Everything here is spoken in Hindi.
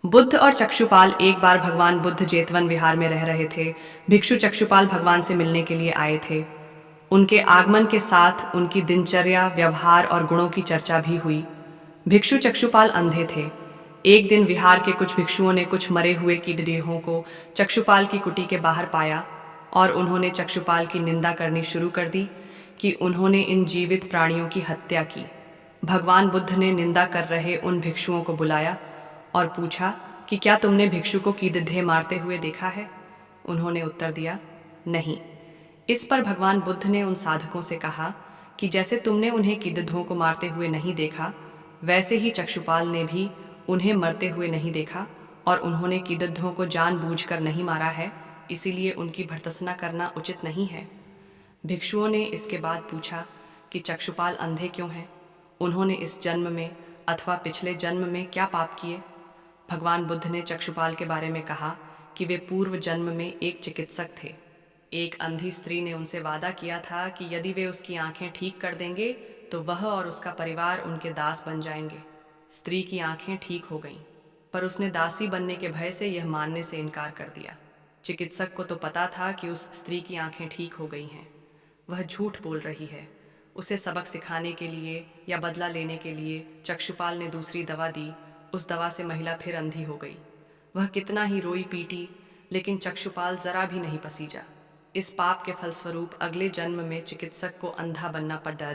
बुद्ध और चक्षुपाल एक बार भगवान बुद्ध जेतवन विहार में रह रहे थे। भिक्षु चक्षुपाल भगवान से मिलने के लिए आए थे। उनके आगमन के साथ उनकी दिनचर्या, व्यवहार और गुणों की चर्चा भी हुई। भिक्षु चक्षुपाल अंधे थे। एक दिन विहार के कुछ भिक्षुओं ने कुछ मरे हुए कीड़देहों को चक्षुपाल की कुटी के बाहर पाया और उन्होंने चक्षुपाल की निंदा करनी शुरू कर दी कि उन्होंने इन जीवित प्राणियों की हत्या की। भगवान बुद्ध ने निंदा कर रहे उन भिक्षुओं को बुलाया और पूछा कि क्या तुमने भिक्षु को कीड़े मारते हुए देखा है? उन्होंने उत्तर दिया, नहीं। इस पर भगवान बुद्ध ने उन साधकों से कहा कि जैसे तुमने उन्हें कीड़ों को मारते हुए नहीं देखा, वैसे ही चक्षुपाल ने भी उन्हें मरते हुए नहीं देखा और उन्होंने कीड़ों को जानबूझकर नहीं मारा है, इसीलिए उनकी भर्त्सना करना उचित नहीं है। भिक्षुओं ने इसके बाद पूछा कि चक्षुपाल अंधे क्यों हैं? उन्होंने इस जन्म में अथवा पिछले जन्म में क्या पाप किए? भगवान बुद्ध ने चक्षुपाल के बारे में कहा कि वे पूर्व जन्म में एक चिकित्सक थे। एक अंधी स्त्री ने उनसे वादा किया था कि यदि वे उसकी आंखें ठीक कर देंगे तो वह और उसका परिवार उनके दास बन जाएंगे। स्त्री की आंखें ठीक हो गईं, पर उसने दासी बनने के भय से यह मानने से इनकार कर दिया। चिकित्सक को तो पता था कि उस स्त्री की आंखें ठीक हो गई हैं। वह झूठ बोल रही है। उसे सबक सिखाने के लिए या बदला लेने के लिए चक्षुपाल ने दूसरी दवा दी। उस दवा से महिला फिर अंधी हो गई। वह कितना ही रोई पीटी, लेकिन चक्षुपाल जरा भी नहीं पसीजा। इस पाप के फलस्वरूप अगले जन्म में चिकित्सक को अंधा बनना पड़ा।